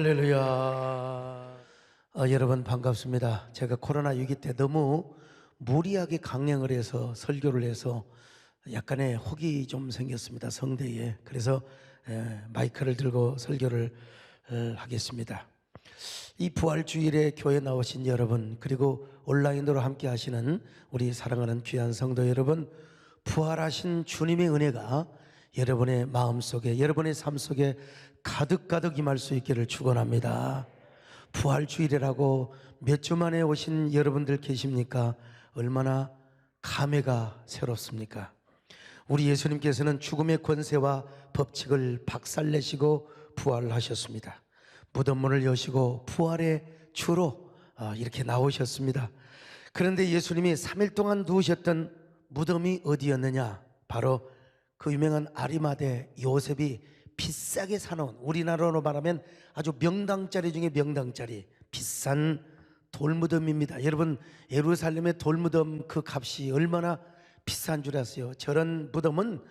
할렐루야. 여러분 반갑습니다. 제가 코로나 위기 때 너무 무리하게 강령을 해서 설교를 해서 약간의 혹이 좀 생겼습니다. 성대에. 그래서 마이크를 들고 설교를 하겠습니다. 이 부활주일에 교회 나오신 여러분, 그리고 온라인으로 함께 하시는 우리 사랑하는 귀한 성도 여러분, 부활하신 주님의 은혜가 여러분의 마음속에, 여러분의 삶 속에 가득가득 임할 수 있기를 축원합니다. 부활주일이라고 몇 주 만에 오신 여러분들 계십니까? 얼마나 감회가 새롭습니까? 우리 예수님께서는 죽음의 권세와 법칙을 박살내시고 부활하셨습니다. 무덤문을 여시고 부활의 주로 이렇게 나오셨습니다. 그런데 예수님이 3일 동안 누우셨던 무덤이 어디였느냐? 바로 그 유명한 아리마대 요셉이 비싸게 사놓은, 우리나라로 말하면 아주 명당짜리 중에 명당짜리 비싼 돌무덤입니다. 여러분, 예루살렘의 돌무덤 그 값이 얼마나 비싼 줄 아세요? 저런 무덤은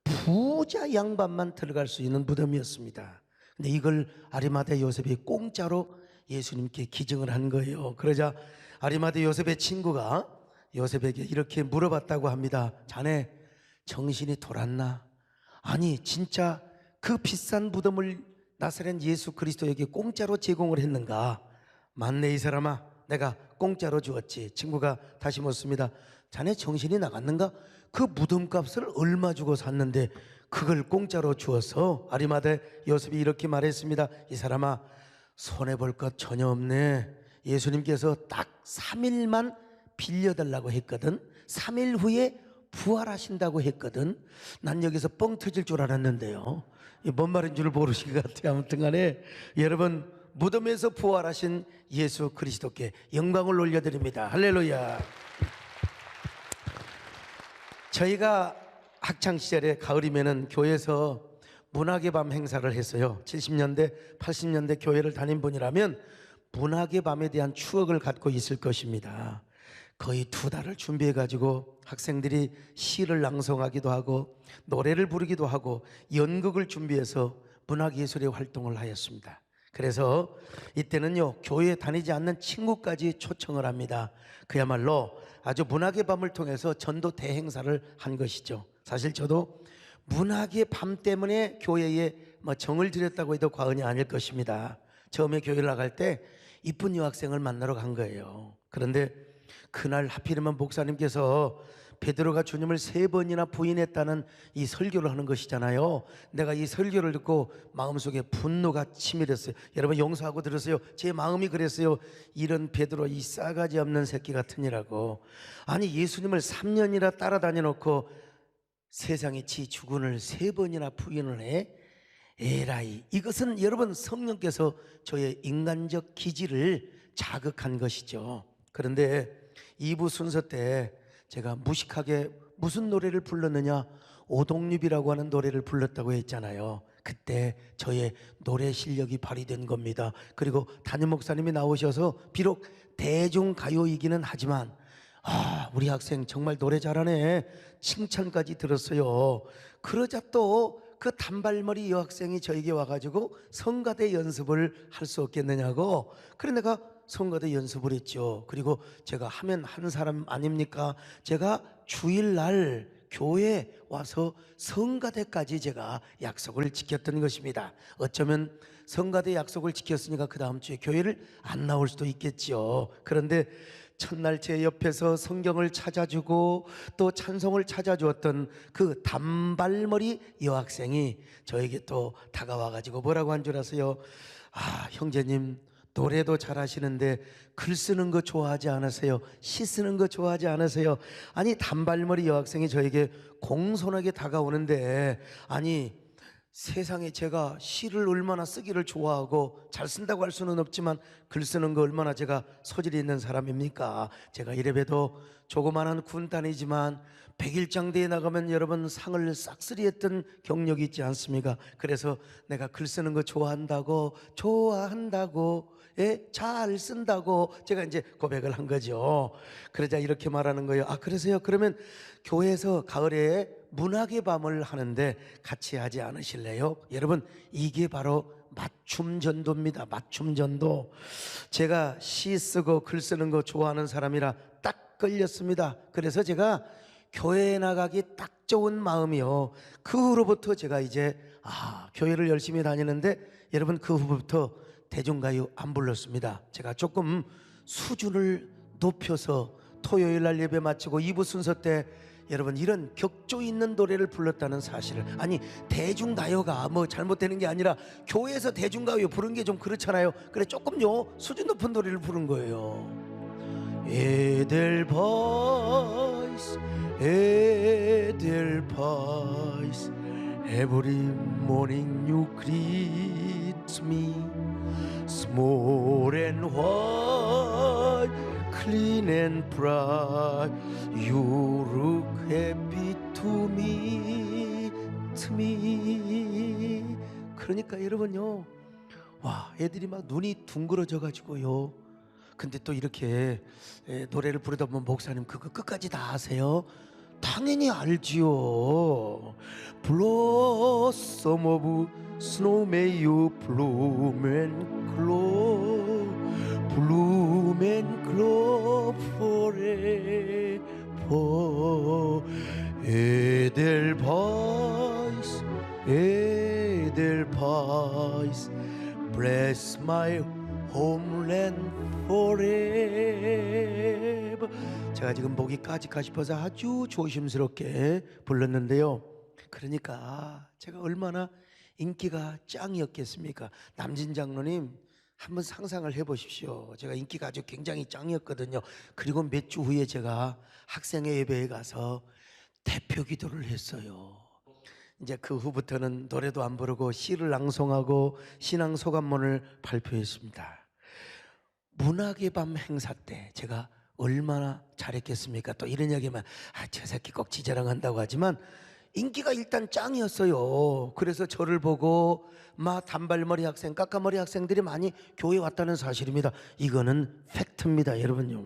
부자 양반만 들어갈 수 있는 무덤이었습니다. 근데 이걸 아리마대 요셉이 공짜로 예수님께 기증을 한 거예요. 그러자 아리마대 요셉의 친구가 요셉에게 이렇게 물어봤다고 합니다. 자네 정신이 돌았나? 아니, 진짜 그 비싼 무덤을 나사렛 예수 그리스도에게 공짜로 제공을 했는가? 맞네 이 사람아, 내가 공짜로 주었지. 친구가 다시 묻습니다. 자네 정신이 나갔는가? 그 무덤값을 얼마 주고 샀는데 그걸 공짜로 주어서? 아리마대 요셉이 이렇게 말했습니다. 이 사람아, 손해볼 것 전혀 없네. 예수님께서 딱 3일만 빌려달라고 했거든. 3일 후에 부활하신다고 했거든. 난 여기서 뻥 터질 줄 알았는데요, 뭔 말인 줄 모르신 것 같아요. 아무튼 간에 여러분, 무덤에서 부활하신 예수 그리스도께 영광을 올려드립니다. 할렐루야. 저희가 학창시절에 가을이면은 교회에서 문학의 밤 행사를 했어요. 70년대 80년대 교회를 다닌 분이라면 문학의 밤에 대한 추억을 갖고 있을 것입니다. 거의 2달을 준비해가지고 학생들이 시를 낭송하기도 하고 노래를 부르기도 하고 연극을 준비해서 문학예술의 활동을 하였습니다. 그래서 이때는요, 교회에 다니지 않는 친구까지 초청을 합니다. 그야말로 아주 문학의 밤을 통해서 전도 대행사를 한 것이죠. 사실 저도 문학의 밤 때문에 교회에 정을 들였다고 해도 과언이 아닐 것입니다. 처음에 교회를 나갈 때 이쁜 여학생을 만나러 간 거예요. 그런데 그날 하필이면 목사님께서 베드로가 주님을 3번이나 부인했다는 이 설교를 하는 것이잖아요. 내가 이 설교를 듣고 마음속에 분노가 치밀했어요. 여러분 용서하고 들으세요. 제 마음이 그랬어요. 이런 베드로, 이 싸가지 없는 새끼 같으니라고. 아니, 예수님을 3년이나 따라다녀 놓고 세상에 지 주군을 3번이나 부인을 해? 에라이, 이것은 여러분 성령께서 저의 인간적 기질을 자극한 것이죠. 그런데 2부 순서 때 제가 무식하게 무슨 노래를 불렀느냐, 오동잎이라고 하는 노래를 불렀다고 했잖아요. 그때 저의 노래 실력이 발휘된 겁니다. 그리고 담임 목사님이 나오셔서 비록 대중가요이기는 하지만 우리 학생 정말 노래 잘하네, 칭찬까지 들었어요. 그러자 또 그 단발머리 여학생이 저에게 와가지고 성가대 연습을 할 수 없겠느냐고. 그래 내가 성가대 연습을 했죠. 그리고 제가 하면 하는 사람 아닙니까? 제가 주일날 교회에 와서 성가대까지 제가 약속을 지켰던 것입니다. 어쩌면 성가대 약속을 지켰으니까 그 다음 주에 교회를 안 나올 수도 있겠죠. 그런데 첫날 제 옆에서 성경을 찾아주고 또 찬송을 찾아주었던 그 단발머리 여학생이 저에게 또 다가와가지고 뭐라고 한 줄 아세요? 형제님, 노래도 잘하시는데 글 쓰는 거 좋아하지 않으세요? 시 쓰는 거 좋아하지 않으세요? 아니, 단발머리 여학생이 저에게 공손하게 다가오는데, 아니, 세상에 제가 시를 얼마나 쓰기를 좋아하고 잘 쓴다고 할 수는 없지만 글 쓰는 거 얼마나 제가 소질이 있는 사람입니까? 제가 이래봬도 조그마한 군단이지만 100일장대에 나가면 여러분 상을 싹쓸이 했던 경력이 있지 않습니까? 그래서 내가 글 쓰는 거 좋아한다고 잘 쓴다고 제가 이제 고백을 한 거죠. 그러자 이렇게 말하는 거예요. 그러세요? 그러면 교회에서 가을에 문학의 밤을 하는데 같이 하지 않으실래요? 여러분, 이게 바로 맞춤 전도입니다. 맞춤 전도. 제가 시 쓰고 글 쓰는 거 좋아하는 사람이라 딱 걸렸습니다. 그래서 제가 교회에 나가기 딱 좋은 마음이요. 그 후로부터 제가 이제 교회를 열심히 다니는데 여러분, 그 후부터 대중가요 안 불렀습니다. 제가 조금 수준을 높여서 토요일 날 예배 마치고 2부 순서 때 여러분 이런 격조 있는 노래를 불렀다는 사실을, 아니 대중가요가 뭐 잘못되는 게 아니라 교회에서 대중가요 부른 게 좀 그렇잖아요. 그래 조금요 수준 높은 노래를 부른 거예요. 에델보이스 에델보이스 Every morning you greet me Small and white Clean and bright You look happy to me To me 그러니까 여러분요, 와 애들이 막 눈이 둥그러져 가지고요. 근데 또 이렇게 노래를 부르다 보면 목사님 그거 끝까지 다 아세요? 당연히 알지요. Blossom of snow may you bloom and glow Bloom and glow forever Edelweiss Edelweiss Bless my homeland forever. 제가 지금 목이 까질까 싶어서 아주 조심스럽게 불렀는데요. 그러니까 제가 얼마나 인기가 짱이었겠습니까? 남진 장로님 한번 상상을 해보십시오. 제가 인기가 아주 굉장히 짱이었거든요. 그리고 몇 주 후에 제가 학생회 예배에 가서 대표 기도를 했어요. 이제 그 후부터는 노래도 안 부르고 시를 낭송하고 신앙 소감문을 발표했습니다. 문학의 밤 행사 때 제가 얼마나 잘했겠습니까? 또 이런 이야기만 저 새끼 꼭 지자랑한다고 하지만 인기가 일단 짱이었어요. 그래서 저를 보고 막 단발머리 학생, 까까머리 학생들이 많이 교회에 왔다는 사실입니다. 이거는 팩트입니다, 여러분요.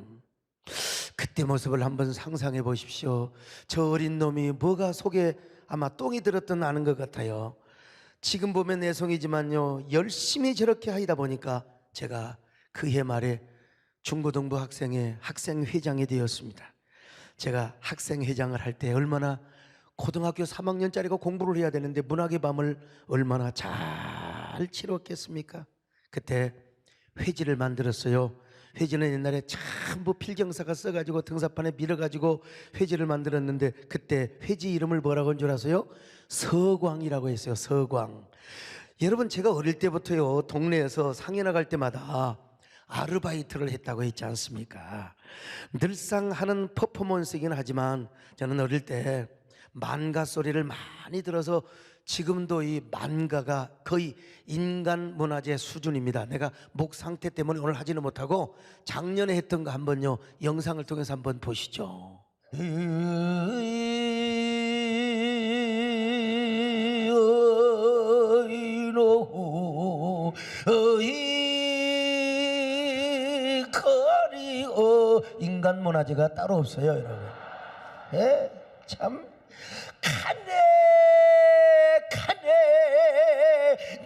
그때 모습을 한번 상상해 보십시오. 저 어린 놈이 뭐가 속에 아마 똥이 들었던 아는 것 같아요. 지금 보면 내성이지만요, 열심히 저렇게 하다 보니까 제가 그해 말에 중고등부 학생회 학생회장이 되었습니다. 제가 학생회장을 할 때 얼마나 고등학교 3학년짜리가 공부를 해야 되는데 문학의 밤을 얼마나 잘 치렀겠습니까? 그때 회지를 만들었어요. 회지는 옛날에 전부 필경사가 써가지고 등사판에 밀어가지고 회지를 만들었는데 그때 회지 이름을 뭐라고 한 줄 아세요? 서광이라고 했어요. 서광. 여러분 제가 어릴 때부터요 동네에서 상해 나갈 때마다 아르바이트를 했다고 했지 않습니까? 늘상 하는 퍼포먼스이긴 하지만 저는 어릴 때 만가 소리를 많이 들어서 지금도 이 만가가 거의 인간 문화재 수준입니다. 내가 목 상태 때문에 오늘 하지는 못하고 작년에 했던 거 한번요 영상을 통해서 한번 보시죠. 인간 문화재가 따로 없어요, 여러분. 예? 참 가네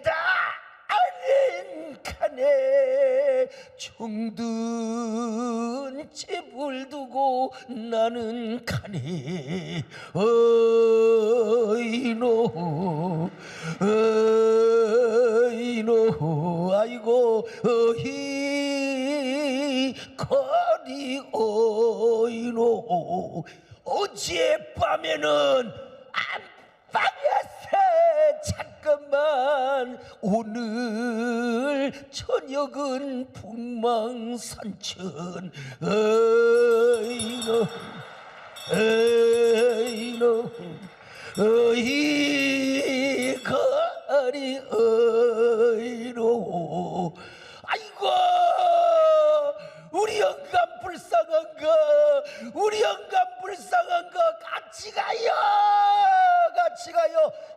나는 가네 정든 집을 두고 나는 가네 어이노 아이고 거리 어이노 어젯밤에는 안방에서 잠깐만 오늘 저녁은 북망산천 어이노 어이 거리 어이노 아이고 우리 영감 불쌍한 거 같이 가요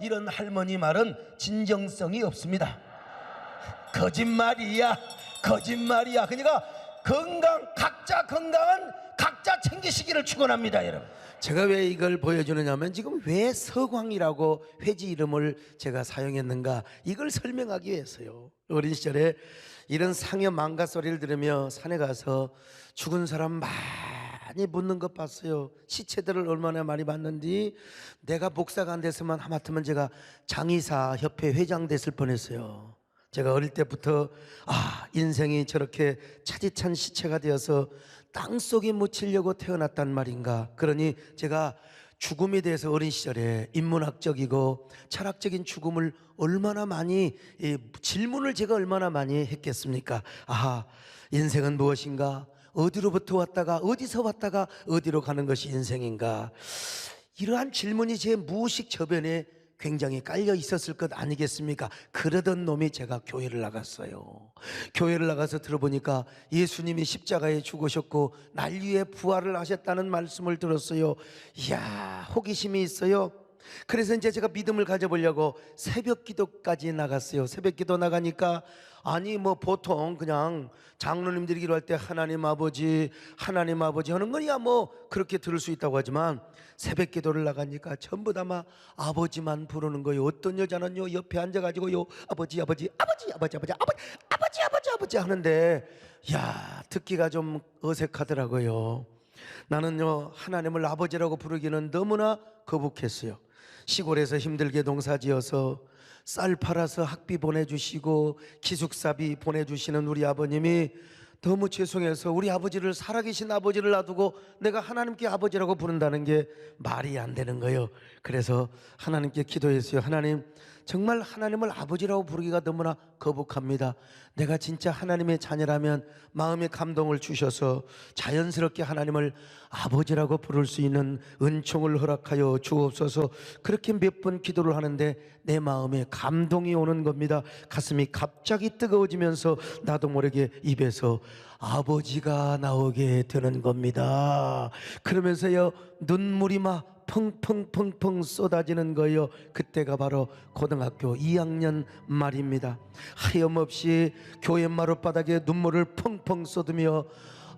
이런 할머니 말은 진정성이 없습니다. 거짓말이야 그러니까 각자 건강은 각자 챙기시기를 축원합니다. 여러분, 제가 왜 이걸 보여주느냐면 지금 왜 서광이라고 회지 이름을 제가 사용했는가, 이걸 설명하기 위해서요. 어린 시절에 이런 상여 망가 소리를 들으며 산에 가서 죽은 사람 많이 묻는 것 봤어요. 시체들을 얼마나 많이 봤는지, 내가 목사가 안 됐으면 하마터면 제가 장의사 협회 회장 됐을 뻔했어요. 제가 어릴 때부터 인생이 저렇게 차디찬 시체가 되어서 땅속에 묻히려고 태어났단 말인가. 그러니 제가 죽음에 대해서 어린 시절에 인문학적이고 철학적인 죽음을 얼마나 많이, 질문을 제가 얼마나 많이 했겠습니까? 인생은 무엇인가? 어디로부터 왔다가 어디서 왔다가 어디로 가는 것이 인생인가? 이러한 질문이 제 무의식 저변에 굉장히 깔려 있었을 것 아니겠습니까? 그러던 놈이 제가 교회를 나갔어요. 교회를 나가서 들어보니까 예수님이 십자가에 죽으셨고 날 위해 부활을 하셨다는 말씀을 들었어요. 이야, 호기심이 있어요. 그래서 이제 제가 믿음을 가져보려고 새벽 기도까지 나갔어요. 새벽 기도 나가니까 보통 그냥 장로님들이 기도할 때 하나님 아버지 하는 거야 그렇게 들을 수 있다고 하지만, 새벽 기도를 나가니까 전부 다 아버지만 부르는 거예요. 어떤 여자는요 옆에 앉아가지고요 아버지 하는데, 야, 듣기가 좀 어색하더라고요. 나는요 하나님을 아버지라고 부르기는 너무나 거북했어요. 시골에서 힘들게 농사지어서 쌀 팔아서 학비 보내주시고 기숙사비 보내주시는 우리 아버님이 너무 죄송해서 우리 아버지를, 살아계신 아버지를 놔두고 내가 하나님께 아버지라고 부른다는 게 말이 안 되는 거예요. 그래서 하나님께 기도했어요. 하나님, 정말 하나님을 아버지라고 부르기가 너무나 거북합니다. 내가 진짜 하나님의 자녀라면 마음의 감동을 주셔서 자연스럽게 하나님을 아버지라고 부를 수 있는 은총을 허락하여 주옵소서. 그렇게 몇 번 기도를 하는데 내 마음에 감동이 오는 겁니다. 가슴이 갑자기 뜨거워지면서 나도 모르게 입에서 아버지가 나오게 되는 겁니다. 그러면서요 눈물이 펑펑펑펑 쏟아지는 거예요. 그때가 바로 고등학교 2학년 말입니다. 하염없이 교회 마룻바닥에 눈물을 펑펑 쏟으며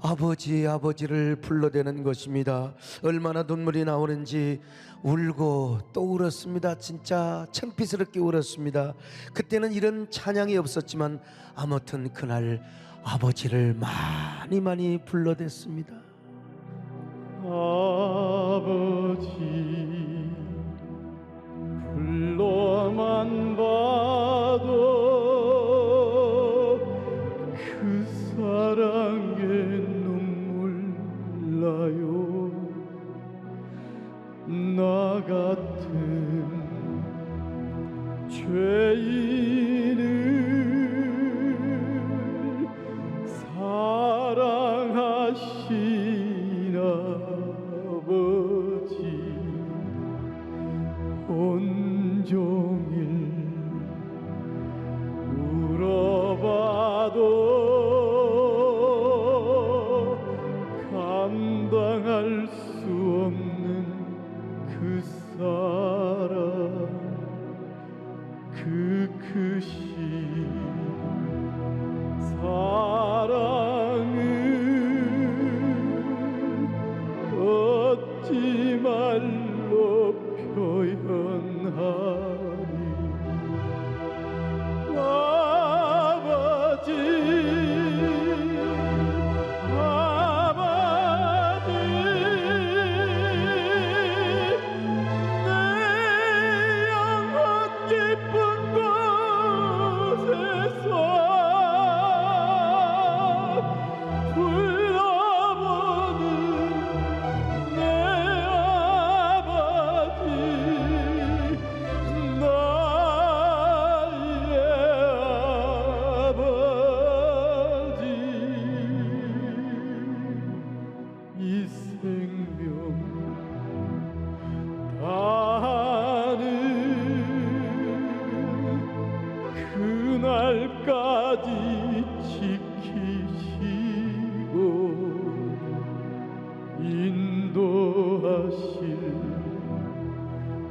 아버지를 불러대는 것입니다. 얼마나 눈물이 나오는지 울고 또 울었습니다. 진짜 창피스럽게 울었습니다. 그때는 이런 찬양이 없었지만 아무튼 그날 아버지를 많이 불러댔습니다. 아버지 불러만 봐도 그 사랑에 눈물 나요. 나 같은 죄인을 사랑하신 아버지, 온종일 울어봐도 감당할 수 없는 그 사랑, 그 크신 사랑을 어찌 말로 표현하리. 아버지 내 영혼 깊은 곳에서 불러보는 내 아버지, 나의 아버지, 이 생명 다하는 그날까지 지키시고 인도하실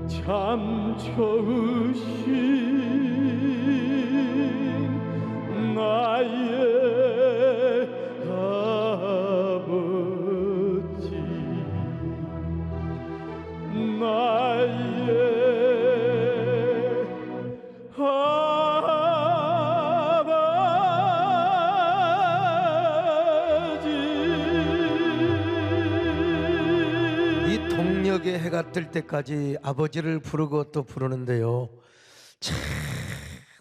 참 좋으신 나의 동력의 해가 뜰 때까지 아버지를 부르고 또 부르는데요. 참,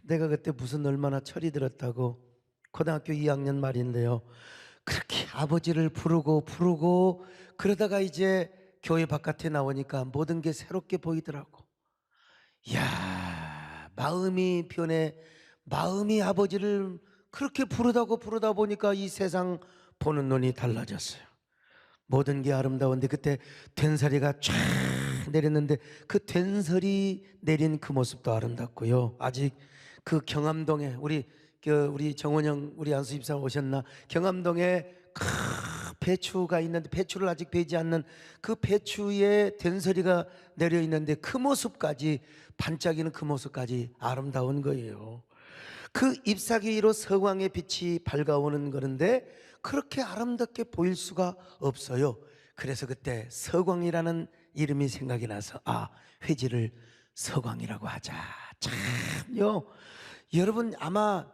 내가 그때 무슨 얼마나 철이 들었다고. 고등학교 2학년 말인데요. 그렇게 아버지를 부르고 그러다가 이제 교회 바깥에 나오니까 모든 게 새롭게 보이더라고. 이야, 마음이 변해. 마음이 아버지를 그렇게 부르다 보니까 이 세상 보는 눈이 달라졌어요. 모든 게 아름다운데 그때 된사리가 쫙 내렸는데 그 된설이 내린 그 모습도 아름답고요. 아직 그 경암동에 우리 정원영 우리 안수 집사 오셨나? 경암동에 배추가 있는데 배추를 아직 베지 않는 그 배추에 된설이가 내려 있는데 그 모습까지 반짝이는 그 모습까지 아름다운 거예요. 그 잎사귀 위로 서광의 빛이 밝아오는 그런데 그렇게 아름답게 보일 수가 없어요. 그래서 그때 서광이라는 이름이 생각이 나서 회지를 서광이라고 하자. 참요. 여러분 아마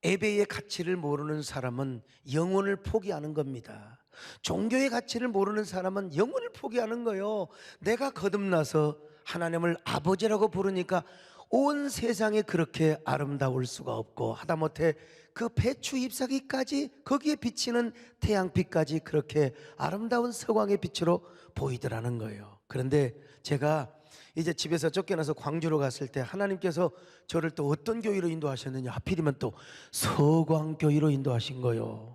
예배의 가치를 모르는 사람은 영혼을 포기하는 겁니다. 종교의 가치를 모르는 사람은 영혼을 포기하는 거예요. 내가 거듭나서 하나님을 아버지라고 부르니까 온 세상에 그렇게 아름다울 수가 없고 하다못해 그 배추 잎사귀까지 거기에 비치는 태양빛까지 그렇게 아름다운 서광의 빛으로 보이더라는 거예요. 그런데 제가 이제 집에서 쫓겨나서 광주로 갔을 때 하나님께서 저를 또 어떤 교회로 인도하셨느냐, 하필이면 또 서광교회로 인도하신 거예요.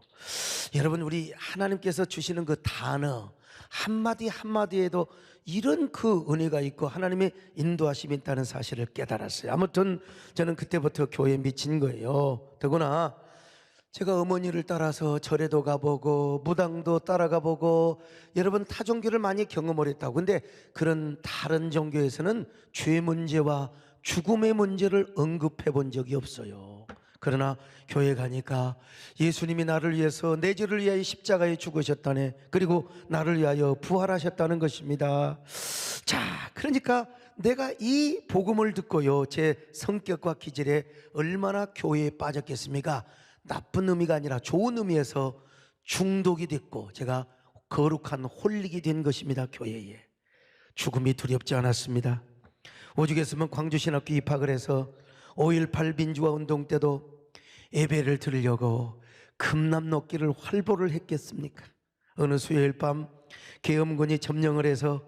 여러분 우리 하나님께서 주시는 그 단어 한마디 한마디에도 이런 그 은혜가 있고 하나님의 인도하심이 있다는 사실을 깨달았어요. 아무튼 저는 그때부터 교회에 미친 거예요. 더구나 제가 어머니를 따라서 절에도 가보고 무당도 따라가 보고 여러분 타 종교를 많이 경험을 했다고. 근데 그런 다른 종교에서는 죄 문제와 죽음의 문제를 언급해 본 적이 없어요. 그러나 교회 가니까 예수님이 나를 위해서 내 죄를 위하여 십자가에 죽으셨다네. 그리고 나를 위하여 부활하셨다는 것입니다. 자, 그러니까 내가 이 복음을 듣고요, 제 성격과 기질에 얼마나 교회에 빠졌겠습니까? 나쁜 의미가 아니라 좋은 의미에서 중독이 됐고 제가 거룩한 홀릭이 된 것입니다. 교회에 죽음이 두렵지 않았습니다. 오죽했으면 광주신학교 입학을 해서 5.18 민주화 운동 때도 예배를 드리려고 금남녹기를 활보를 했겠습니까? 어느 수요일 밤 계엄군이 점령을 해서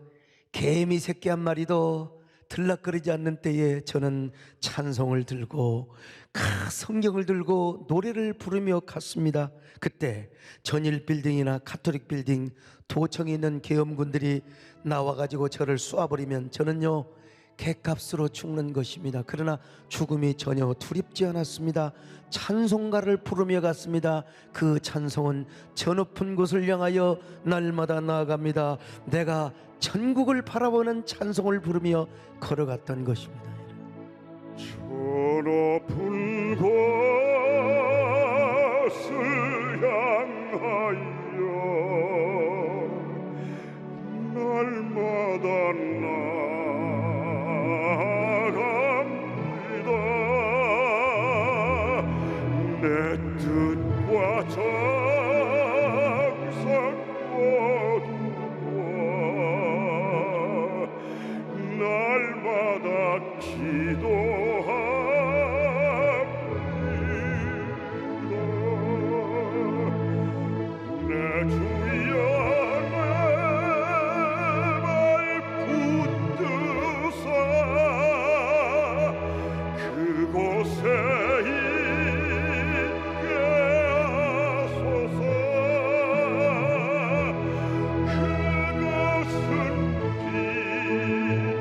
개미 새끼 한 마리도 들락거리지 않는 때에 저는 찬송을 들고 성경을 들고 노래를 부르며 갔습니다. 그때 전일 빌딩이나 가톨릭 빌딩 도청에 있는 계엄군들이 나와가지고 저를 쏘아버리면 저는요 객값으로 죽는 것입니다. 그러나 죽음이 전혀 두렵지 않았습니다. 찬송가를 부르며 갔습니다. 그 찬송은 저 높은 곳을 향하여 날마다 나아갑니다. 내가 천국을 바라보는 찬송을 부르며 걸어갔던 것입니다. 저 높은 곳을 향하여 날마다 나아갑니다. 내 뜻과 정성 모두와 날마다 기도합니다. 내 주여 내 말 붙드사 그곳에 있게 하소서. 그것은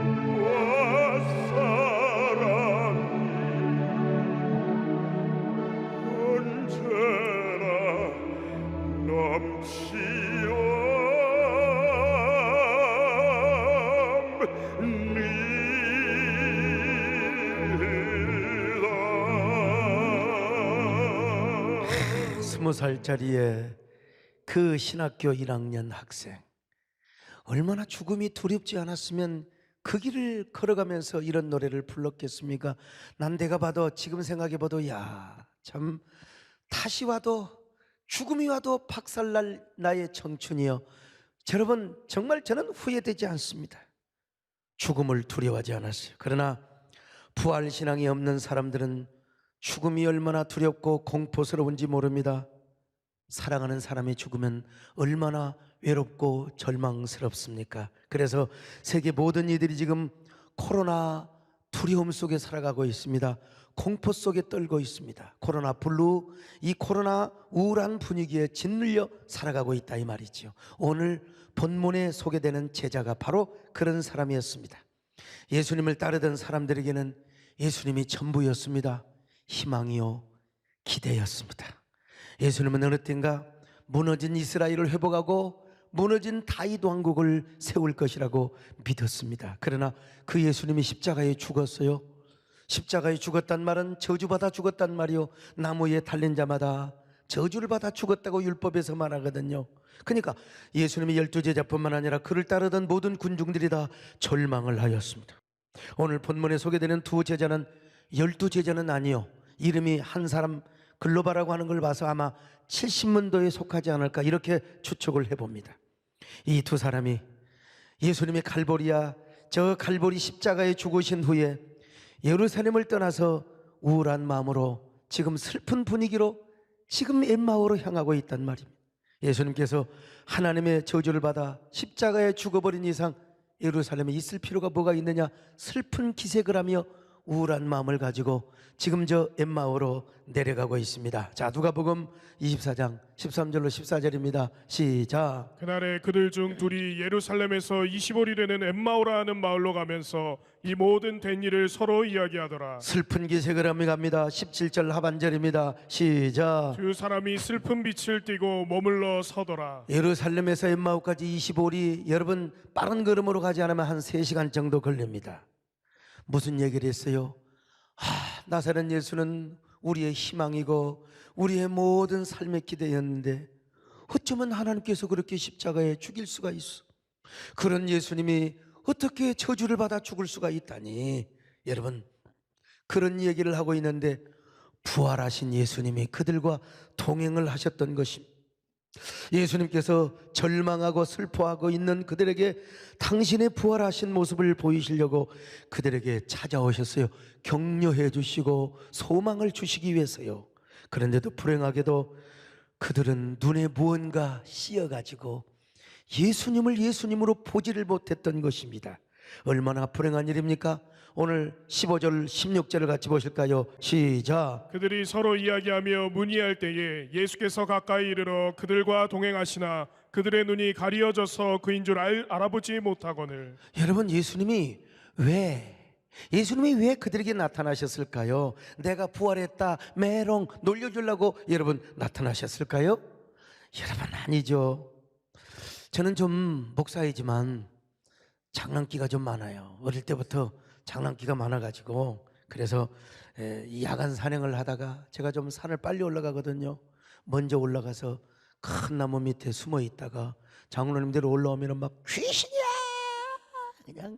빛과 사랑이 언제나 넘치옵니다. 20살짜리의 그 신학교 1학년 학생, 얼마나 죽음이 두렵지 않았으면 그 길을 걸어가면서 이런 노래를 불렀겠습니까? 난 내가 봐도 지금 생각해 봐도 참 다시 와도 죽음이 와도 박살날 나의 청춘이여 여러분, 정말 저는 후회되지 않습니다. 죽음을 두려워하지 않았어요. 그러나 부활 신앙이 없는 사람들은 죽음이 얼마나 두렵고 공포스러운지 모릅니다. 사랑하는 사람이 죽으면 얼마나 외롭고 절망스럽습니까? 그래서 세계 모든 이들이 지금 코로나 두려움 속에 살아가고 있습니다. 공포 속에 떨고 있습니다. 코로나 블루, 이 코로나 우울한 분위기에 짓눌려 살아가고 있다 이 말이죠. 오늘 본문에 소개되는 제자가 바로 그런 사람이었습니다. 예수님을 따르던 사람들에게는 예수님이 전부였습니다. 희망이요, 기대였습니다. 예수님은 어느 때인가 무너진 이스라엘을 회복하고 무너진 다윗 왕국을 세울 것이라고 믿었습니다. 그러나 그 예수님이 십자가에 죽었어요. 십자가에 죽었단 말은 저주받아 죽었단 말이요, 나무에 달린 자마다 저주를 받아 죽었다고 율법에서 말하거든요. 그러니까 예수님이 12제자뿐만 아니라 그를 따르던 모든 군중들이 다 절망을 하였습니다. 오늘 본문에 소개되는 두 제자는 12제자는 아니요, 이름이 한 사람 글로바라고 하는 걸 봐서 아마 70문도에 속하지 않을까 이렇게 추측을 해봅니다. 이 두 사람이 예수님의 갈보리야, 저 갈보리 십자가에 죽으신 후에 예루살렘을 떠나서 우울한 마음으로 지금 슬픈 분위기로 지금 엠마오로 향하고 있단 말입니다. 예수님께서 하나님의 저주를 받아 십자가에 죽어버린 이상 예루살렘에 있을 필요가 뭐가 있느냐, 슬픈 기색을 하며 우울한 마음을 가지고 지금 저 엠마오로 내려가고 있습니다. 자, 누가복음 24장 13절로 14절입니다. 시작. 그날에 그들 중 둘이 예루살렘에서 20올이 되는 엠마오라 하는 마을로 가면서 이 모든 된 일을 서로 이야기하더라. 슬픈 기색을 하며 갑니다. 17절 하반절입니다. 시작. 두 사람이 슬픈 빛을 띠고 머물러 서더라. 예루살렘에서 엠마오까지 25리, 여러분 빠른 걸음으로 가지 않으면 한 3시간 정도 걸립니다. 무슨 얘기를 했어요? 나사렛 예수는 우리의 희망이고 우리의 모든 삶의 기대였는데 어쩌면 하나님께서 그렇게 십자가에 죽일 수가 있어? 그런 예수님이 어떻게 저주를 받아 죽을 수가 있다니? 여러분, 그런 얘기를 하고 있는데 부활하신 예수님이 그들과 동행을 하셨던 것입니다. 예수님께서 절망하고 슬퍼하고 있는 그들에게 당신의 부활하신 모습을 보이시려고 그들에게 찾아오셨어요. 격려해 주시고 소망을 주시기 위해서요. 그런데도 불행하게도 그들은 눈에 무언가 씌어가지고 예수님을 예수님으로 보지를 못했던 것입니다. 얼마나 불행한 일입니까? 오늘 15절 16절을 같이 보실까요? 시작. 그들이 서로 이야기하며 문의할 때에 예수께서 가까이 이르러 그들과 동행하시나 그들의 눈이 가리어져서 그인 줄 알아보지 못하거늘. 여러분, 예수님이 왜 그들에게 나타나셨을까요? 내가 부활했다 메롱 놀려주려고 여러분 나타나셨을까요? 여러분, 아니죠. 저는 좀 목사이지만 장난기가 좀 많아요. 어릴 때부터 장난기가 많아가지고 그래서 이 야간 산행을 하다가 제가 좀 산을 빨리 올라가거든요. 먼저 올라가서 큰 나무 밑에 숨어 있다가 장로님들 올라오면 막 귀신이야 그냥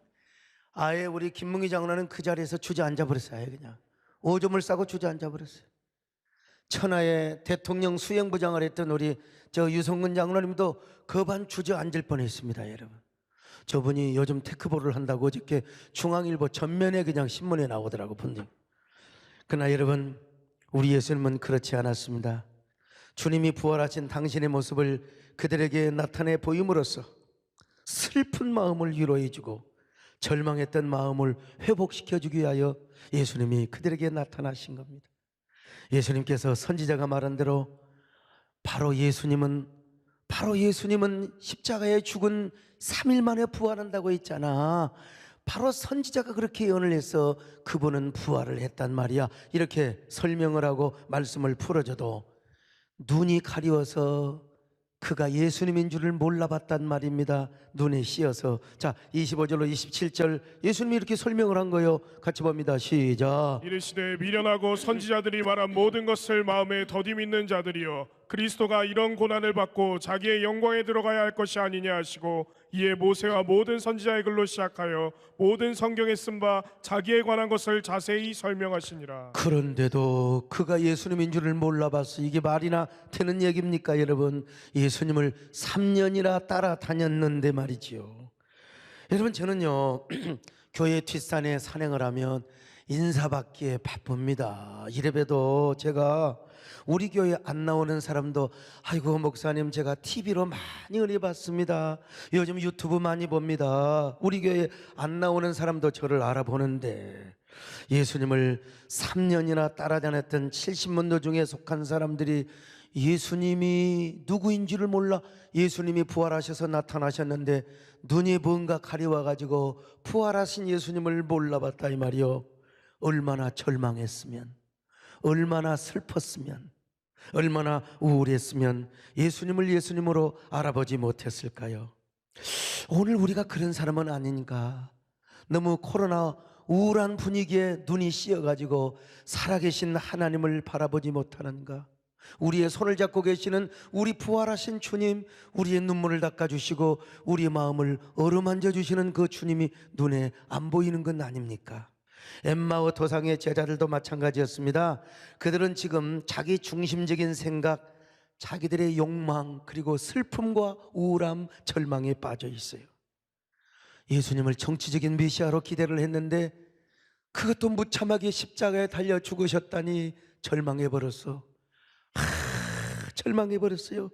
아예 우리 김문기 장로는 그 자리에서 주저앉아 버렸어요. 그냥 오줌을 싸고 주저앉아 버렸어요. 천하의 대통령 수행부장을 했던 우리 저 유성근 장로님도 거반 주저앉을 뻔했습니다. 여러분, 저분이 요즘 테크볼을 한다고 어저께 중앙일보 전면에 그냥 신문에 나오더라고 본데. 그러나 여러분, 우리 예수님은 그렇지 않았습니다. 주님이 부활하신 당신의 모습을 그들에게 나타내 보임으로써 슬픈 마음을 위로해주고 절망했던 마음을 회복시켜주기 위하여 예수님이 그들에게 나타나신 겁니다. 예수님께서 선지자가 말한 대로 바로 예수님은 십자가에 죽은 3일 만에 부활한다고 했잖아. 바로 선지자가 그렇게 예언을 해서 그분은 부활을 했단 말이야. 이렇게 설명을 하고 말씀을 풀어줘도 눈이 가려워서 그가 예수님인 줄을 몰라봤단 말입니다. 눈에 씌어서. 자, 25절로 27절 예수님이 이렇게 설명을 한 거예요. 같이 봅니다. 시작. 이르시되 미련하고 선지자들이 말한 모든 것을 마음에 더디 믿는 자들이여 그리스도가 이런 고난을 받고 자기의 영광에 들어가야 할 것이 아니냐 하시고, 이에 모세와 모든 선지자의 글로 시작하여 모든 성경에 쓴 바 자기에 관한 것을 자세히 설명하시니라. 그런데도 그가 예수님인 줄을 몰라봤어. 이게 말이나 되는 얘기입니까 여러분? 예수님을 3년이나 따라다녔는데 말이지요. 여러분, 저는요 교회 뒷산에 산행을 하면 인사받기에 바쁩니다. 이래봬도 제가 우리 교회 안 나오는 사람도, 아이고 목사님 제가 TV로 많이 은혜 받습니다, 요즘 유튜브 많이 봅니다, 우리 교회 안 나오는 사람도 저를 알아보는데, 예수님을 3년이나 따라다녔던 70문도 중에 속한 사람들이 예수님이 누구인지를 몰라 예수님이 부활하셔서 나타나셨는데 눈이 뭔가 가려워가지고 부활하신 예수님을 몰라봤다 이 말이요. 얼마나 절망했으면, 얼마나 슬펐으면, 얼마나 우울했으면 예수님을 예수님으로 알아보지 못했을까요? 오늘 우리가 그런 사람은 아닌가? 너무 코로나 우울한 분위기에 눈이 씌어가지고 살아계신 하나님을 바라보지 못하는가? 우리의 손을 잡고 계시는 우리 부활하신 주님, 우리의 눈물을 닦아주시고 우리의 마음을 어루만져 주시는 그 주님이 눈에 안 보이는 건 아닙니까? 엠마오 도상의 제자들도 마찬가지였습니다. 그들은 지금 자기 중심적인 생각, 자기들의 욕망, 그리고 슬픔과 우울함, 절망에 빠져 있어요. 예수님을 정치적인 메시아로 기대를 했는데 그것도 무참하게 십자가에 달려 죽으셨다니 절망해버렸어. 절망해버렸어요.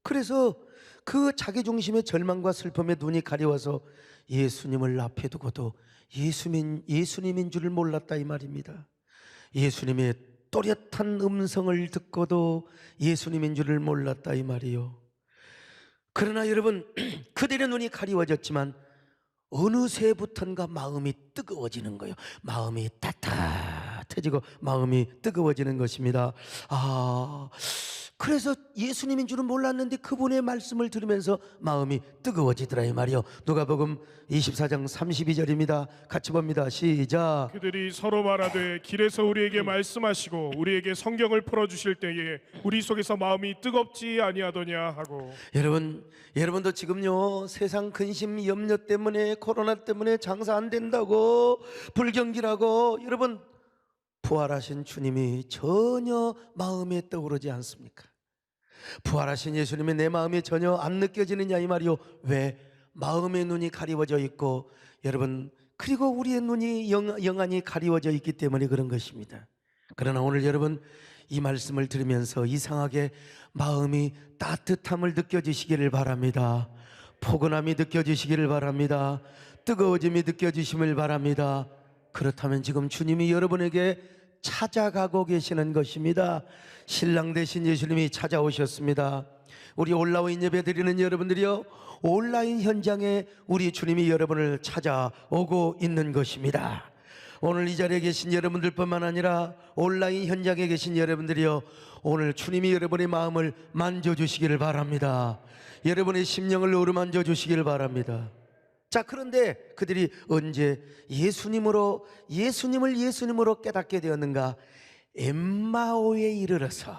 그래서 그 자기중심의 절망과 슬픔에 눈이 가려워서 예수님을 앞에 두고도 예수님인 줄을 몰랐다 이 말입니다. 예수님의 또렷한 음성을 듣고도 예수님인 줄을 몰랐다 이 말이요. 그러나 여러분, 그들의 눈이 가리워졌지만 어느새부턴가 마음이 뜨거워지는 거예요. 마음이 따뜻해지고 마음이 뜨거워지는 것입니다. 그래서 예수님인 줄은 몰랐는데 그분의 말씀을 들으면서 마음이 뜨거워지더라 이 말이요. 누가복음 24장 32절입니다. 같이 봅니다. 시작. 그들이 서로 말하되 길에서 우리에게 말씀하시고 우리에게 성경을 풀어주실 때에 우리 속에서 마음이 뜨겁지 아니하더냐 하고. 여러분도 지금요 세상 근심 염려 때문에, 코로나 때문에 장사 안 된다고 불경기라고, 여러분 부활하신 주님이 전혀 마음에 떠오르지 않습니까? 부활하신 예수님이 내 마음에 전혀 안 느껴지느냐 이 말이요. 왜? 마음의 눈이 가리워져 있고, 여러분, 그리고 우리의 눈이 영안이 가리워져 있기 때문에 그런 것입니다. 그러나 오늘 여러분 이 말씀을 들으면서 이상하게 마음이 따뜻함을 느껴지시기를 바랍니다. 포근함이 느껴지시기를 바랍니다. 뜨거워짐이 느껴지심을 바랍니다. 그렇다면 지금 주님이 여러분에게 찾아가고 계시는 것입니다. 신랑 되신 예수님이 찾아오셨습니다. 우리 온라인 예배 드리는 여러분들이요, 온라인 현장에 우리 주님이 여러분을 찾아오고 있는 것입니다. 오늘 이 자리에 계신 여러분들뿐만 아니라 온라인 현장에 계신 여러분들이요, 오늘 주님이 여러분의 마음을 만져주시기를 바랍니다. 여러분의 심령을 어루만져 주시기를 바랍니다. 자, 그런데 그들이 언제 예수님을 예수님으로 깨닫게 되었는가? 엠마오에 이르러서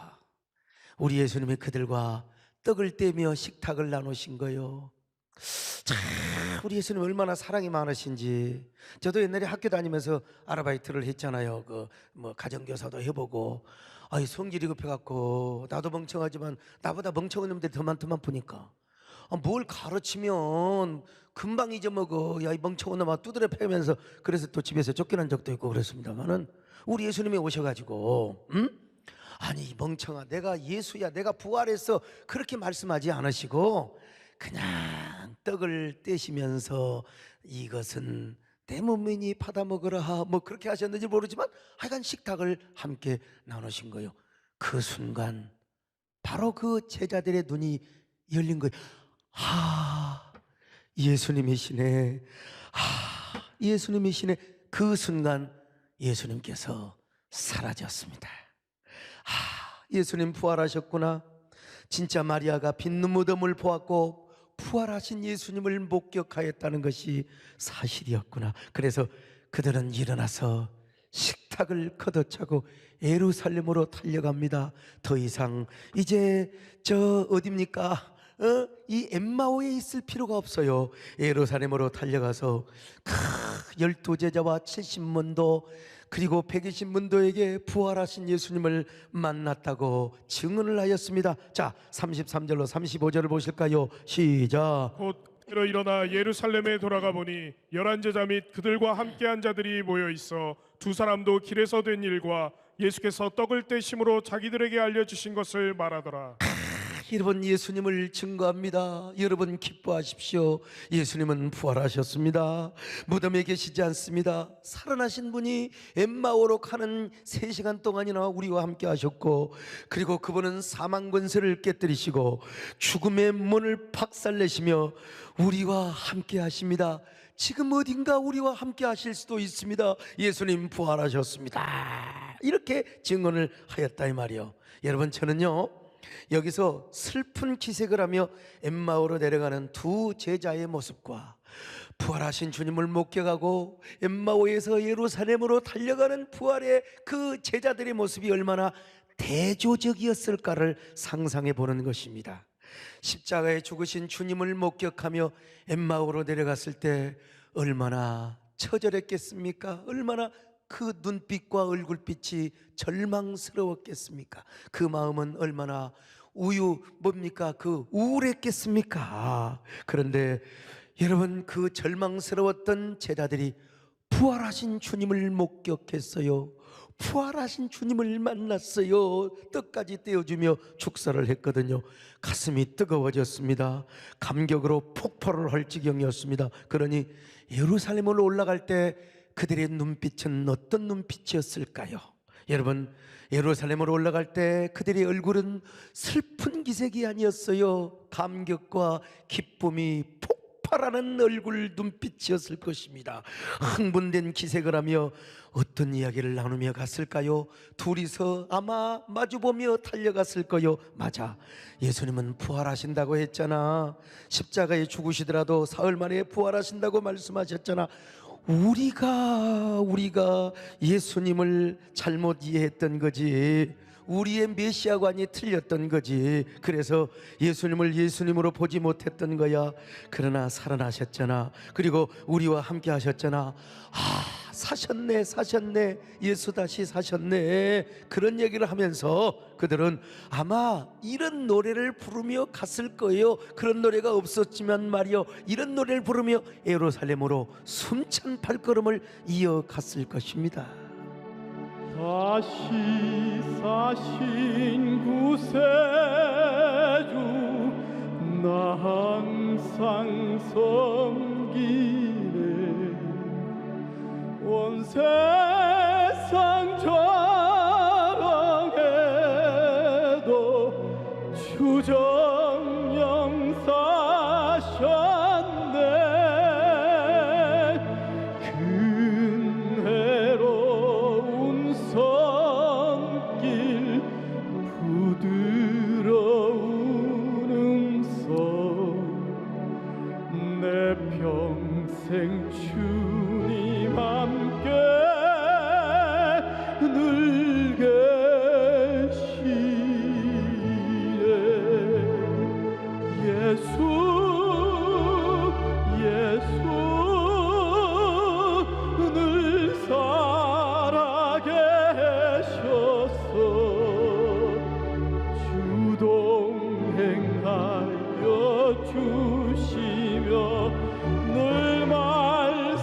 우리 예수님이 그들과 떡을 떼며 식탁을 나누신 거요. 참, 우리 예수님 얼마나 사랑이 많으신지. 저도 옛날에 학교 다니면서 아르바이트를 했잖아요. 가정교사도 해보고, 성질이 급해갖고 나도 멍청하지만 나보다 멍청한 놈들이 더 많더만. 뭘 가르치면 금방 잊어먹어. 야, 이 멍청한 놈아, 두드려 패면서. 그래서 또 집에서 쫓겨난 적도 있고 그랬습니다만은, 우리 예수님이 오셔가지고 아니 이 멍청아, 내가 예수야, 내가 부활했어, 그렇게 말씀하지 않으시고 그냥 떡을 떼시면서 이것은 내 몸이니 받아 먹으라, 뭐 그렇게 하셨는지 모르지만 하여간 식탁을 함께 나누신 거예요. 그 순간 바로 그 제자들의 눈이 열린 거예요. 예수님이시네. 예수님이시네. 그 순간 예수님께서 사라졌습니다. 예수님 부활하셨구나. 진짜 마리아가 빈 무덤을 보았고 부활하신 예수님을 목격하였다는 것이 사실이었구나. 그래서 그들은 일어나서 식탁을 걷어차고 예루살렘으로 달려갑니다. 더 이상 이제 저 어딥니까? 이 엠마오에 있을 필요가 없어요. 예루살렘으로 달려가서 12제자와 70문도 그리고 120문도에게 부활하신 예수님을 만났다고 증언을 하였습니다. 자, 33절로 35절을 보실까요? 시작. 곧 그로 일어나 예루살렘에 돌아가 보니 11제자 및 그들과 함께한 자들이 모여 있어 두 사람도 길에서 된 일과 예수께서 떡을 떼심으로 자기들에게 알려주신 것을 말하더라. 여러분, 예수님을 증거합니다. 여러분 기뻐하십시오. 예수님은 부활하셨습니다. 무덤에 계시지 않습니다. 살아나신 분이 엠마오로 가는 3시간 동안이나 우리와 함께 하셨고, 그리고 그분은 사망 권세를 깨뜨리시고 죽음의 문을 박살내시며 우리와 함께 하십니다. 지금 어딘가 우리와 함께 하실 수도 있습니다. 예수님 부활하셨습니다. 이렇게 증언을 하였다 이 말이요. 여러분, 저는요 여기서 슬픈 기색을 하며 엠마오로 내려가는 두 제자의 모습과 부활하신 주님을 목격하고 엠마오에서 예루살렘으로 달려가는 부활의 그 제자들의 모습이 얼마나 대조적이었을까를 상상해 보는 것입니다. 십자가에 죽으신 주님을 목격하며 엠마오로 내려갔을 때 얼마나 처절했겠습니까? 얼마나 그 눈빛과 얼굴빛이 절망스러웠겠습니까? 그 마음은 얼마나 우울했겠습니까? 그런데 여러분, 그 절망스러웠던 제자들이 부활하신 주님을 목격했어요. 부활하신 주님을 만났어요. 떡까지 떼어주며 축사를 했거든요. 가슴이 뜨거워졌습니다. 감격으로 폭발을 할 지경이었습니다. 그러니 예루살렘으로 올라갈 때 그들의 눈빛은 어떤 눈빛이었을까요? 여러분, 예루살렘으로 올라갈 때 그들의 얼굴은 슬픈 기색이 아니었어요. 감격과 기쁨이 폭발하는 얼굴 눈빛이었을 것입니다. 흥분된 기색을 하며 어떤 이야기를 나누며 갔을까요? 둘이서 아마 마주보며 달려갔을 거요. 맞아, 예수님은 부활하신다고 했잖아. 십자가에 죽으시더라도 사흘 만에 부활하신다고 말씀하셨잖아. 우리가 예수님을 잘못 이해했던 거지. 우리의 메시아관이 틀렸던 거지. 그래서 예수님을 예수님으로 보지 못했던 거야. 그러나 살아나셨잖아. 그리고 우리와 함께 하셨잖아. 사셨네. 예수 다시 사셨네. 그런 얘기를 하면서 그들은 아마 이런 노래를 부르며 갔을 거예요. 그런 노래가 없었지만 말이요, 이런 노래를 부르며 예루살렘으로 숨찬 발걸음을 이어갔을 것입니다. 다시 사신 구세주, 나 항상 섬기네. 온 세상 자랑해도 주정령 사셨네. 근혜로운 손길, 부드러운 음성, 내 평생 주님 함께 늘 계시네. 예수 늘 살아계셔서 주동행하여 주시며 늘 말씀하시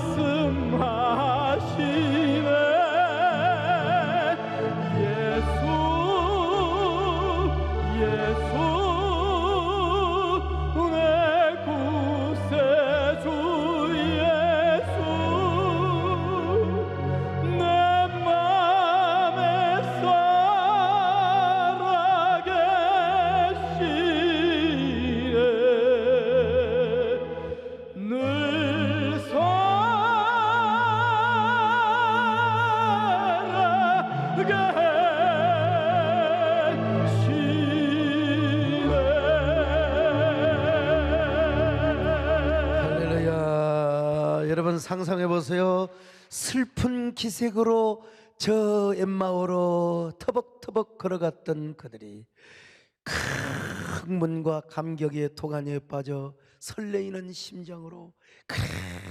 여러분 상상해 보세요. 슬픈 기색으로 저 엠마오로 터벅터벅 걸어갔던 그들이 흥분과 감격의 도가니에 빠져 설레이는 심정으로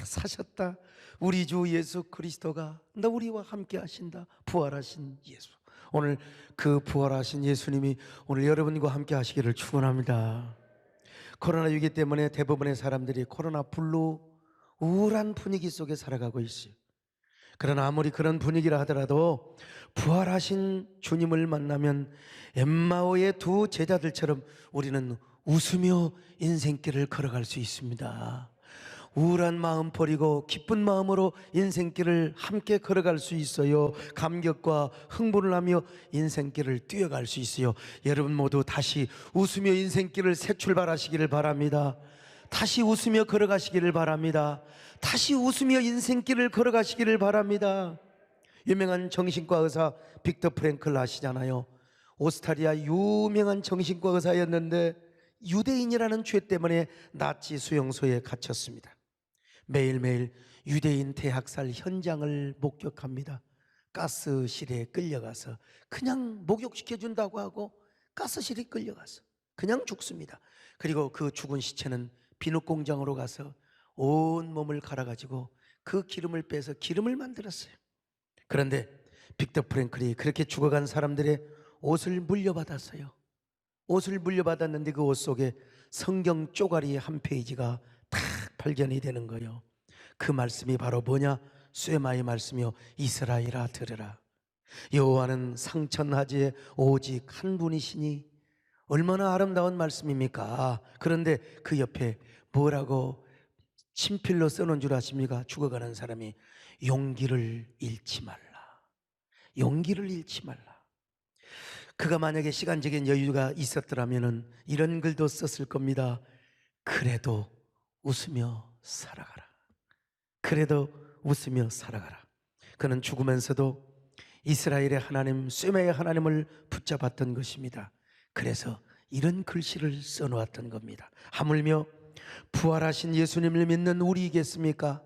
사셨다. 우리 주 예수 그리스도가 너 우리와 함께 하신다. 부활하신 예수. 오늘 그 부활하신 예수님이 오늘 여러분과 함께 하시기를 축원합니다. 코로나 위기 때문에 대부분의 사람들이 코로나 블루 우울한 분위기 속에 살아가고 있어요. 그러나 아무리 그런 분위기라 하더라도 부활하신 주님을 만나면 엠마오의 두 제자들처럼 우리는 웃으며 인생길을 걸어갈 수 있습니다. 우울한 마음 버리고 기쁜 마음으로 인생길을 함께 걸어갈 수 있어요. 감격과 흥분을 하며 인생길을 뛰어갈 수 있어요. 여러분 모두 다시 웃으며 인생길을 새 출발하시기를 바랍니다. 다시 웃으며 걸어가시기를 바랍니다. 다시 웃으며 인생길을 걸어가시기를 바랍니다. 유명한 정신과 의사 빅터 프랭클 아시잖아요. 오스트리아 유명한 정신과 의사였는데 유대인이라는 죄 때문에 나치 수용소에 갇혔습니다. 매일매일 유대인 대학살 현장을 목격합니다. 가스실에 끌려가서 그냥 목욕시켜준다고 하고 가스실에 끌려가서 그냥 죽습니다. 그리고 그 죽은 시체는 비누 공장으로 가서 온 몸을 갈아가지고 그 기름을 빼서 기름을 만들었어요. 그런데 빅터 프랭클이 그렇게 죽어간 사람들의 옷을 물려받았어요. 옷을 물려받았는데 그 옷 속에 성경 쪼가리 한 페이지가 탁 발견이 되는 거예요. 그 말씀이 바로 뭐냐? 쇠마의 말씀이요. 이스라엘아 들으라. 여호와는 상천하지에 오직 한 분이시니. 얼마나 아름다운 말씀입니까? 그런데 그 옆에 뭐라고 친필로 써놓은 줄 아십니까? 죽어가는 사람이 용기를 잃지 말라. 용기를 잃지 말라. 그가 만약에 시간적인 여유가 있었더라면 이런 글도 썼을 겁니다. 그래도 웃으며 살아가라. 그래도 웃으며 살아가라. 그는 죽으면서도 이스라엘의 하나님, 쇠마의 하나님을 붙잡았던 것입니다. 그래서 이런 글씨를 써놓았던 겁니다. 하물며 부활하신 예수님을 믿는 우리이겠습니까?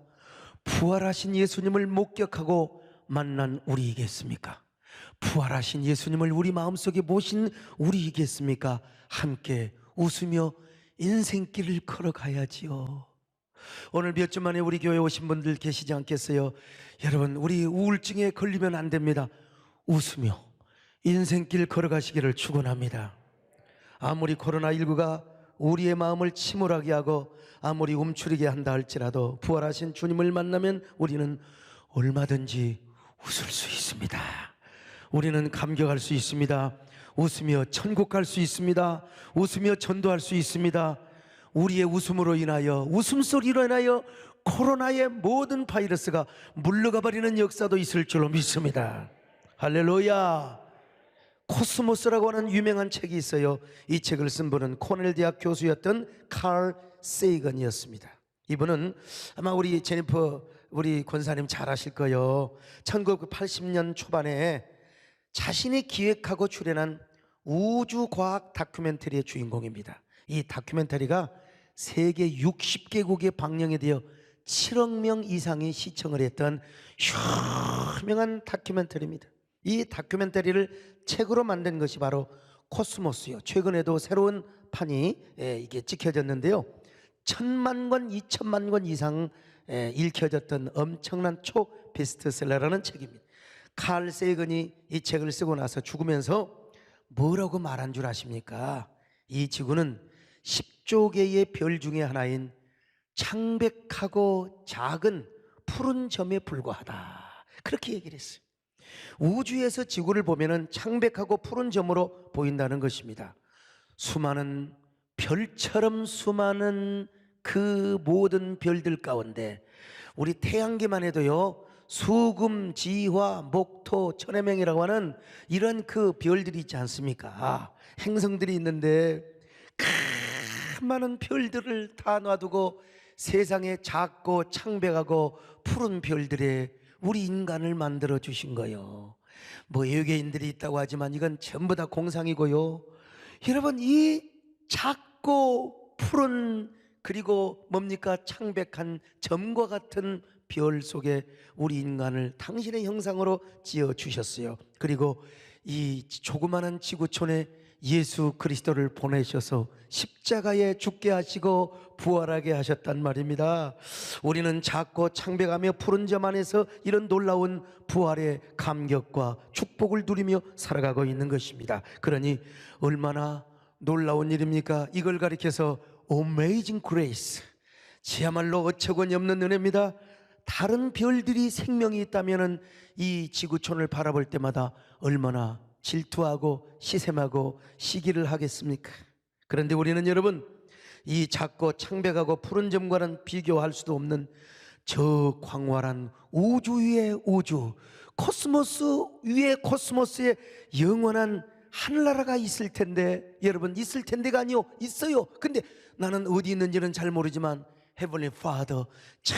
부활하신 예수님을 목격하고 만난 우리이겠습니까? 부활하신 예수님을 우리 마음속에 모신 우리이겠습니까? 함께 웃으며 인생길을 걸어가야지요. 오늘 몇 주 만에 우리 교회 오신 분들 계시지 않겠어요? 여러분, 우리 우울증에 걸리면 안 됩니다. 웃으며 인생길 걸어가시기를 축원합니다. 아무리 코로나19가 우리의 마음을 침울하게 하고 아무리 움츠리게 한다 할지라도 부활하신 주님을 만나면 우리는 얼마든지 웃을 수 있습니다. 우리는 감격할 수 있습니다. 웃으며 천국 갈 수 있습니다. 웃으며 전도할 수 있습니다. 우리의 웃음으로 인하여, 웃음소리로 인하여 코로나의 모든 바이러스가 물러가 버리는 역사도 있을 줄로 믿습니다. 할렐루야. 코스모스라고 하는 유명한 책이 있어요. 이 책을 쓴 분은 코넬 대학 교수였던 칼 세이건이었습니다. 이분은 아마 우리 제니퍼 우리 권사님 잘 아실 거예요. 1980년 초반에 자신이 기획하고 출연한 우주과학 다큐멘터리의 주인공입니다. 이 다큐멘터리가 세계 60개국에 방영이 되어 7억 명 이상이 시청을 했던 유명한 다큐멘터리입니다. 이 다큐멘터리를 책으로 만든 것이 바로 코스모스요. 최근에도 새로운 판이 이게 찍혀졌는데요. 1000만 권, 2000만 권 이상 읽혀졌던 엄청난 초 베스트셀러라는 책입니다. 칼 세이건이 이 책을 쓰고 나서 죽으면서 뭐라고 말한 줄 아십니까? 이 지구는 10조 개의 별 중에 하나인 창백하고 작은 푸른 점에 불과하다. 그렇게 얘기를 했어요. 우주에서 지구를 보면은 창백하고 푸른 점으로 보인다는 것입니다. 수많은 별처럼 수많은 그 모든 별들 가운데 우리 태양계만 해도요, 수금, 지화, 목토, 천해명이라고 하는 이런 그 별들이 있지 않습니까? 행성들이 있는데 큰 많은 별들을 다 놔두고 세상에 작고 창백하고 푸른 별들에 우리 인간을 만들어 주신 거요. 뭐 외계인들이 있다고 하지만 이건 전부 다 공상이고요. 여러분, 이 작고 푸른 그리고 뭡니까? 창백한 점과 같은 별 속에 우리 인간을 당신의 형상으로 지어 주셨어요. 그리고 이 조그마한 지구촌에 예수 그리스도를 보내셔서 십자가에 죽게 하시고 부활하게 하셨단 말입니다. 우리는 작고 창백하며 푸른 점 안에서 이런 놀라운 부활의 감격과 축복을 누리며 살아가고 있는 것입니다. 그러니 얼마나 놀라운 일입니까? 이걸 가리켜서 Amazing Grace, 지야말로 어처구니 없는 은혜입니다. 다른 별들이 생명이 있다면 이 지구촌을 바라볼 때마다 얼마나 질투하고 시샘하고 시기를 하겠습니까? 그런데 우리는 여러분, 이 작고 창백하고 푸른 점과는 비교할 수도 없는 저 광활한 우주 위의 우주, 코스모스 위의 코스모스에 영원한 하늘나라가 있을 텐데, 여러분, 있을 텐데가 아니요, 있어요. 근데 나는 어디 있는지는 잘 모르지만 Heavenly Father, 저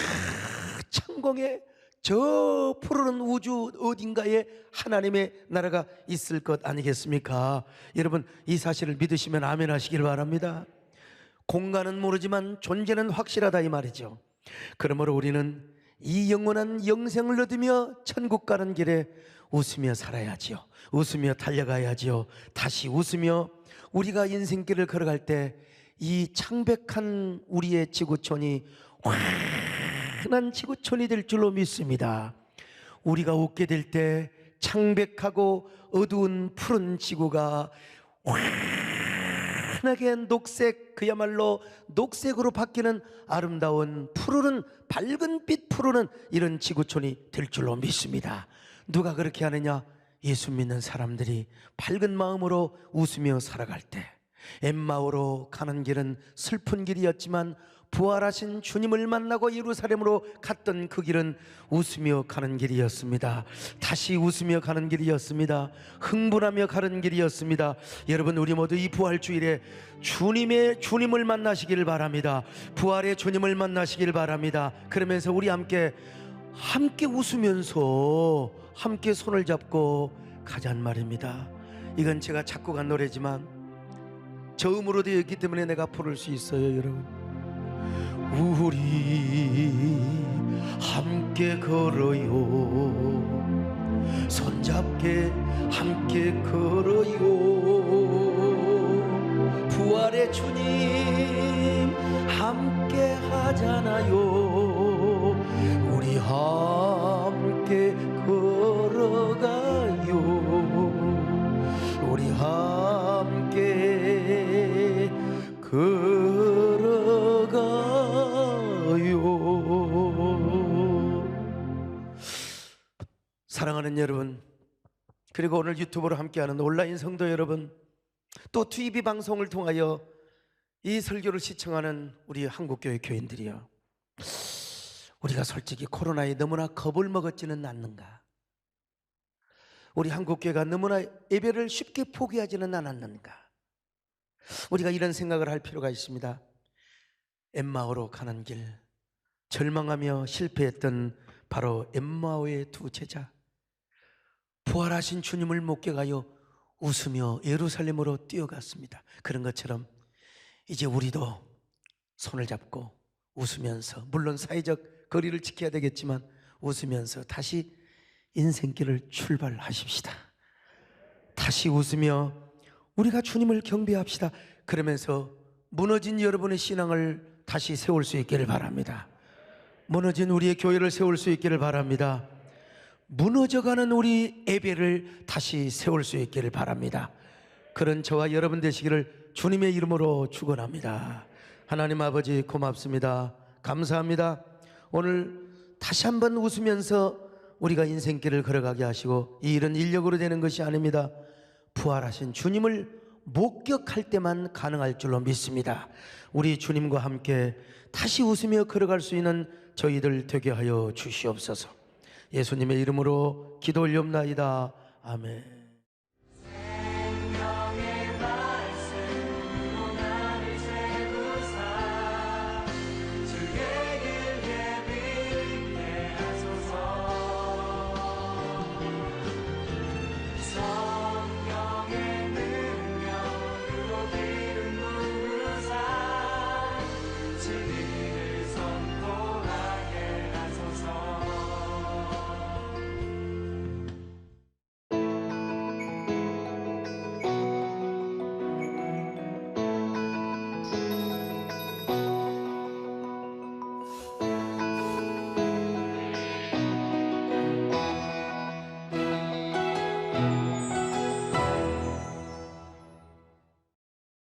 창공에 저 푸르른 우주 어딘가에 하나님의 나라가 있을 것 아니겠습니까? 여러분, 이 사실을 믿으시면 아멘 하시길 바랍니다. 공간은 모르지만 존재는 확실하다 이 말이죠. 그러므로 우리는 이 영원한 영생을 얻으며 천국 가는 길에 웃으며 살아야지요. 웃으며 달려가야지요. 다시 웃으며 우리가 인생길을 걸어갈 때 이 창백한 우리의 지구촌이 환한 지구촌이 될 줄로 믿습니다. 우리가 웃게 될 때 창백하고 어두운 푸른 지구가 환하게 녹색, 그야말로 녹색으로 바뀌는 아름다운 푸르른 밝은 빛 푸르는 이런 지구촌이 될 줄로 믿습니다. 누가 그렇게 하느냐? 예수 믿는 사람들이 밝은 마음으로 웃으며 살아갈 때, 엠마오로 가는 길은 슬픈 길이었지만 부활하신 주님을 만나고 예루살렘으로 갔던 그 길은 웃으며 가는 길이었습니다. 다시 웃으며 가는 길이었습니다. 흥분하며 가는 길이었습니다. 여러분, 우리 모두 이 부활주일에 주님을 만나시길 바랍니다. 부활의 주님을 만나시길 바랍니다. 그러면서 우리 함께 웃으면서 함께 손을 잡고 가자는 말입니다. 이건 제가 작곡한 노래지만 저음으로 되어 있기 때문에 내가 부를 수 있어요. 여러분, 우리 함께 걸어요, 손잡게 함께 걸어요. 부활의 주님 함께 하잖아요. 우리 함께 걸어가요. 우리 함께 걸어가요. 사랑하는 여러분, 그리고 오늘 유튜브로 함께하는 온라인 성도 여러분, 또 TV 방송을 통하여 이 설교를 시청하는 우리 한국교회 교인들이요, 우리가 솔직히 코로나에 너무나 겁을 먹었지는 않는가? 우리 한국교회가 너무나 예배를 쉽게 포기하지는 않았는가? 우리가 이런 생각을 할 필요가 있습니다. 엠마오로 가는 길, 절망하며 실패했던 바로 엠마오의 두 제자, 부활하신 주님을 목격하여 웃으며 예루살렘으로 뛰어갔습니다. 그런 것처럼 이제 우리도 손을 잡고 웃으면서, 물론 사회적 거리를 지켜야 되겠지만 웃으면서 다시 인생길을 출발하십시다. 다시 웃으며 우리가 주님을 경배합시다. 그러면서 무너진 여러분의 신앙을 다시 세울 수 있기를 바랍니다. 무너진 우리의 교회를 세울 수 있기를 바랍니다. 무너져가는 우리 예배를 다시 세울 수 있기를 바랍니다. 그런 저와 여러분 되시기를 주님의 이름으로 축원합니다. 하나님 아버지, 고맙습니다. 감사합니다. 오늘 다시 한번 웃으면서 우리가 인생길을 걸어가게 하시고, 이 일은 인력으로 되는 것이 아닙니다. 부활하신 주님을 목격할 때만 가능할 줄로 믿습니다. 우리 주님과 함께 다시 웃으며 걸어갈 수 있는 저희들 되게 하여 주시옵소서. 예수님의 이름으로 기도 올리옵나이다. 아멘.